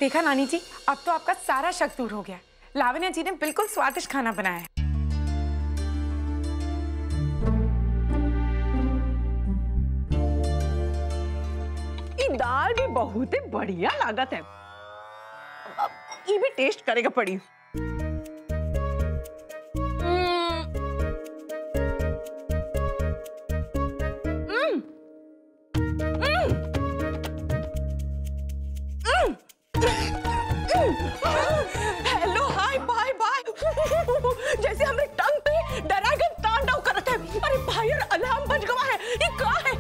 देखा नानी जी, अब तो आपका सारा शक दूर हो गया। लावण्या जी ने बिल्कुल स्वादिष्ट खाना बनाया है। ये दाल भी बहुत ही बढ़िया लागत है। ये भी टेस्ट करेगा पड़ी। Hello hi bye bye. जैसे हमने टंग पे ड्रैगन तांडव करत है। अरे भाई अलार्म बज गवा है। ये का है?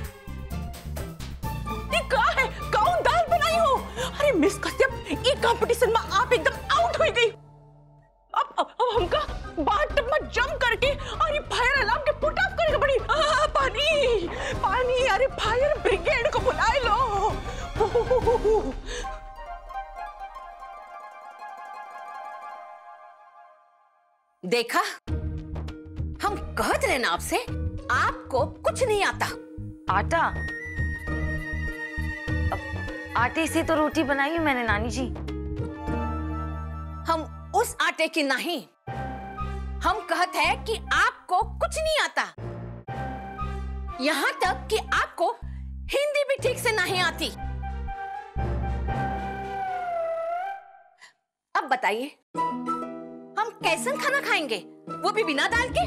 ये का है? कौन दाल बनाई हो? अरे मिस कश्यप, ये कंपटीशन में आप एकदम आउट हो गई। अब हमका बाथटब में जंप करके अरे फायर अलार्म के पुट ऑफ करेगा पड़ी। पानी पानी, अरे फायर ब्रिगेड को बुला लो। देखा, हम कहते रहे ना आपसे, आपको कुछ नहीं आता। आटा? आटे से तो रोटी बनाई है मैंने नानी जी। हम उस आटे की नहीं, हम कहते हैं कि आपको कुछ नहीं आता। यहां तक कि आपको हिंदी भी ठीक से नहीं आती। अब बताइए, हम कैसन खाना खाएंगे, वो भी बिना दाल के?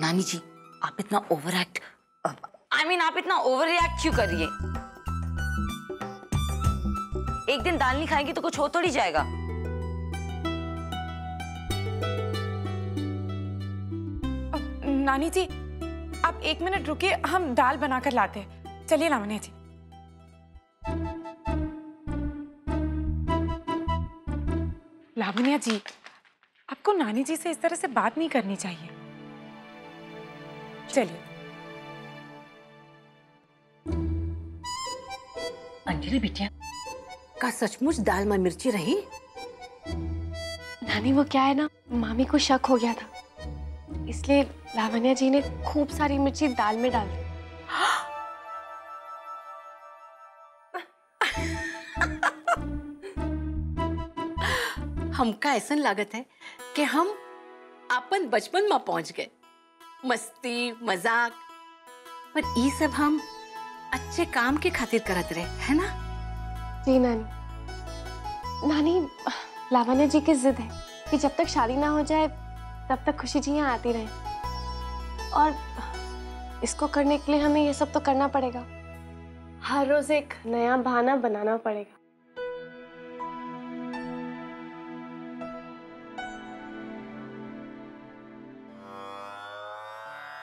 नानी जी, आप इतना आप इतना ओवर रिएक्ट क्यों कर रही है? एक दिन दाल नहीं खाएंगी तो कुछ हो थोड़ी जाएगा। नानी जी, आप 1 मिनट रुकिए, हम दाल बनाकर लाते हैं। चलिए लावण्या जी। लावण्या जी, आपको नानी जी से इस तरह से बात नहीं करनी चाहिए। चलिए। अंजलि बिटिया, का सचमुच दाल में मिर्ची रही? नानी वो क्या है ना, मामी को शक हो गया था, इसलिए लावण्या जी ने खूब सारी मिर्ची दाल में डाल दी। हमका ऐसा लागत है कि हम अपन बचपन में पहुंच गए। मस्ती मजाक, पर ये सब हम अच्छे काम के खातिर करत रहे, है ना? जी नानी। नानी, लावण्या जी की जिद है कि जब तक शादी ना हो जाए तब तक खुशी जी यहाँ आती रहे, और इसको करने के लिए हमें ये सब तो करना पड़ेगा। हर रोज एक नया बहाना बनाना पड़ेगा।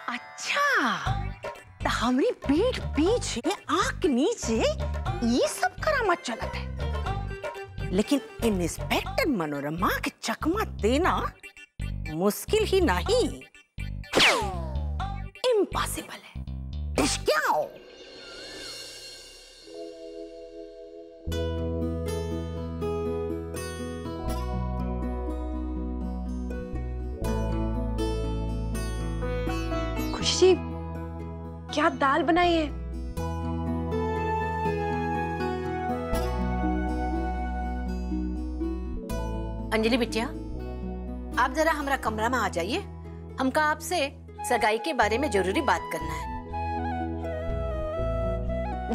अच्छा, तो हमारी पीठ पीछे आंख नीचे ये सब करामत चलत है, लेकिन इंस्पेक्टर मनोरमा के चकमा देना मुश्किल ही नहीं, इम्पॉसिबल है। डिस्क्याओ। खुशी, क्या दाल बनाई है? अंजलि बिटिया, आप जरा हमारा कमरा में आ जाइए। हमका आपसे सगाई के बारे में जरूरी बात करना है।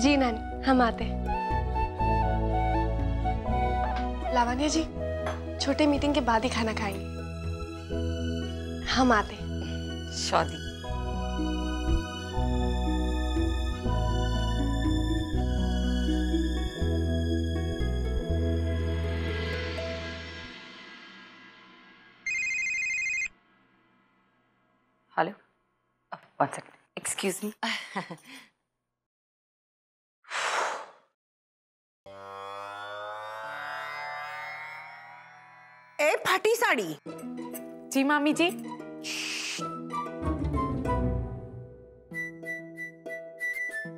जी नानी, हम आते हैं। लावण्या जी, छोटे मीटिंग के बाद ही खाना खाएंगे। हम आते हैं। शादी hello, one second, excuse me. ए फटी साड़ी। जी मामी जी।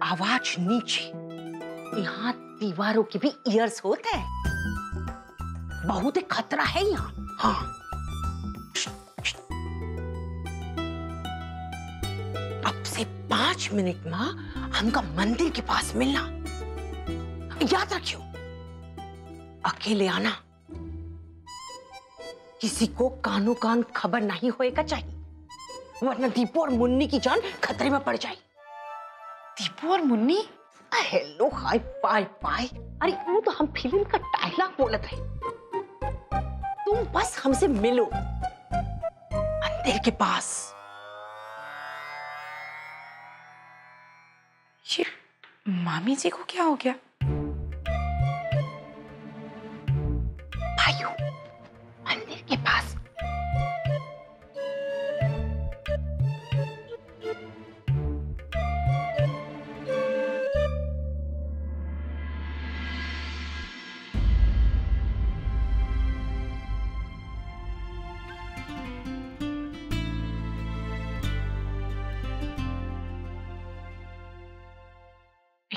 आवाज नीचे, यहाँ दीवारों के भी ईयर्स होते हैं, बहुत ही खतरा है यहाँ। हाँ, अब से 5 मिनट में हमका मंदिर के पास मिलना। याद रखियो, अकेले आना, किसी को कानो कान खबर नहीं होएगा चाहिए, वरना दीपू और मुन्नी की जान खतरे में पड़ जाए। दीपू और Munni? Hello hi bye bye, अरे वो तो हम फिल्म का डायलॉग बोलत है। तुम बस हमसे मिलो मंदिर के पास। ये मामी जी को क्या हो गया? भाइयों, मंदिर के पास।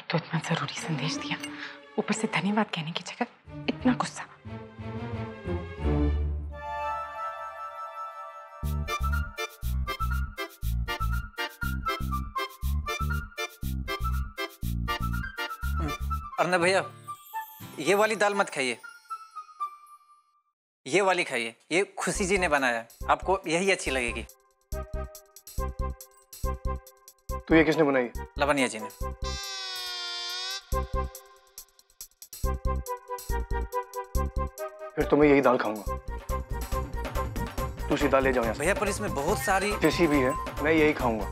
तो इतना जरूरी संदेश दिया, ऊपर से धन्यवाद कहने की जगह इतना गुस्सा। अर्नब भैया, ये वाली दाल मत खाइए, ये वाली खाइए। ये खुशी जी ने बनाया है, आपको यही अच्छी लगेगी। तो ये किसने बनाई? लवनिया जी ने। फिर तो मैं यही दाल खाऊंगा। दूसरी दाल ले जाओ यहाँ से। भैया पर इसमें बहुत सारी, जैसी भी है मैं यही खाऊंगा।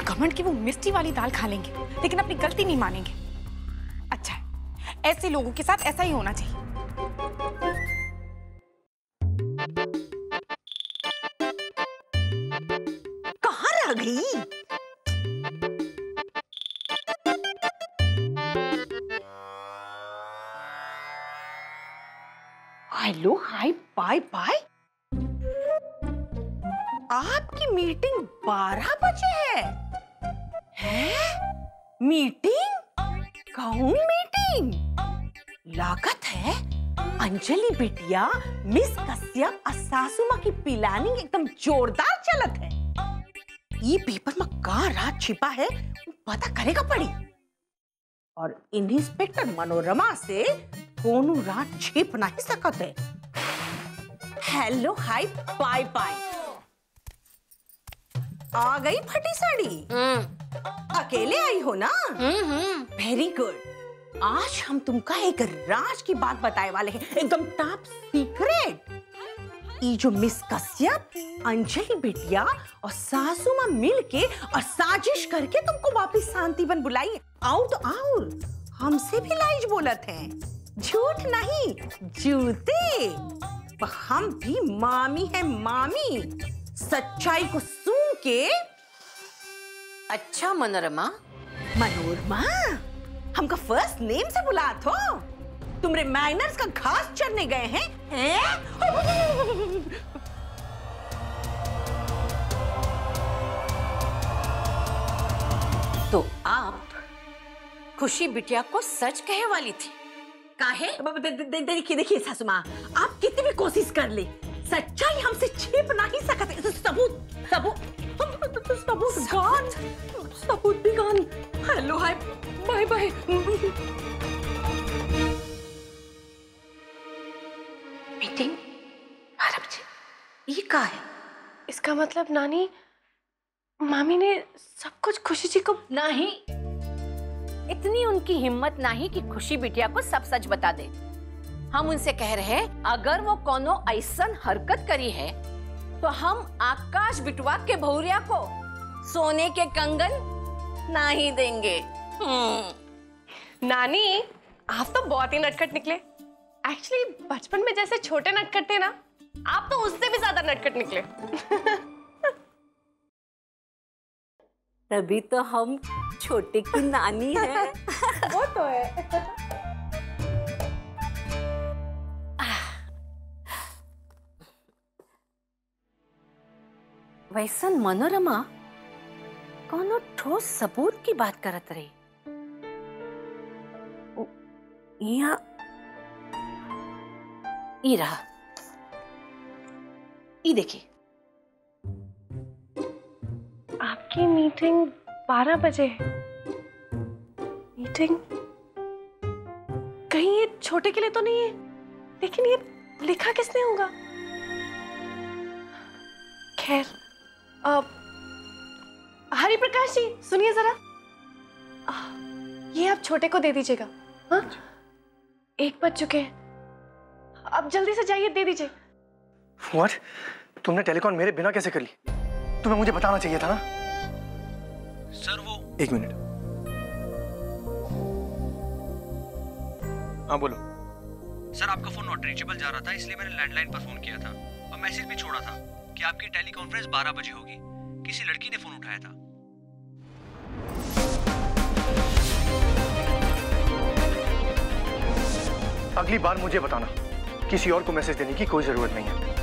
घमंड कि वो मिर्ची वाली दाल खा लेंगे लेकिन अपनी गलती नहीं मानेंगे। अच्छा है, ऐसे लोगों के साथ ऐसा ही होना चाहिए। कहाँ रह गई? Hello hi bye bye. आपकी मीटिंग 12 बजे है? मीटिंग? कहूँ मीटिंग? लागत है अंजलि बिटिया मिस कश्यप और सासू माँ की प्लानिंग एकदम जोरदार चलत है। ये पेपर में का राज छिपा है वो पता करेगा पड़ी, और इंस्पेक्टर मनोरमा से कोनो राज छिप नहीं सकत है। Hello hi bye bye. आ गई फटी साड़ी? अकेले आई हो ना? Very good. आज हम तुमका एक राज की बात बताए वाले हैं, एकदम टॉप सीक्रेट। ये जो मिस कश्यप, अंजलि बिटिया और सासू माँ मिलके और साजिश करके तुमको वापिस शांतिवन बुलाई। आओ तो आओ, हमसे भी लाइज बोलत हैं, झूठ नहीं जूते। हम भी मामी है मामी, सच्चाई को सूंघ के। अच्छा मनोरमा, मनोरमा हमका फर्स्ट नेम से बुला थो। तुमरे मैनर्स का घास चरने गए हैं? तो आप खुशी बिटिया को सच कहे वाली थी, काहे? देखिए देखिए सासू माँ, आप कितनी भी कोशिश कर ले, सच्चाई हमसे छिप नहीं सकते। सबूत भी गान। Hello hi bye bye. Meeting 12 बजे, ये का है? इसका मतलब नानी, मामी ने सब कुछ खुशी जी को नहीं, इतनी उनकी हिम्मत नहीं कि खुशी बिटिया को सब सच बता दे। हम उनसे कह रहे अगर वो कोनो ऐसन हरकत करी है तो हम आकाश बिटवा के भौरिया को सोने के कंगन नहीं देंगे। नानी, आप तो बहुत ही नटखट निकले। एक्चुअली बचपन में जैसे छोटे नटखट थे ना, आप तो उससे भी ज्यादा नटखट निकले। तभी तो हम छोटे की नानी है। वो तो है। वैसन मनोरमा कोनो ठोस सबूत की बात करत रही। यहाँ ई रहा, ई देखिए। आपकी मीटिंग 12 बजे है। मीटिंग कहीं ये छोटे के लिए तो नहीं है, लेकिन ये लिखा किसने होगा? खैर, हरि प्रकाश जी सुनिए जरा, ये आप छोटे को दे दीजिएगा। हाँ, 1 बज चुके हैं, अब जल्दी से जाइए, दे दीजिए। What? तुमने टेलीकॉन मेरे बिना कैसे कर ली? तुम्हें मुझे बताना चाहिए था ना। सर वो 1 मिनट। हाँ बोलो। सर आपका फोन नॉट रीचेबल जा रहा था, इसलिए मैंने लैंडलाइन पर फोन किया था और मैसेज भी छोड़ा था कि आपकी टेली कॉन्फ्रेंस 12 बजे होगी। किसी लड़की ने फोन उठाया था। अगली बार मुझे बताना, किसी और को मैसेज देने की कोई जरूरत नहीं है।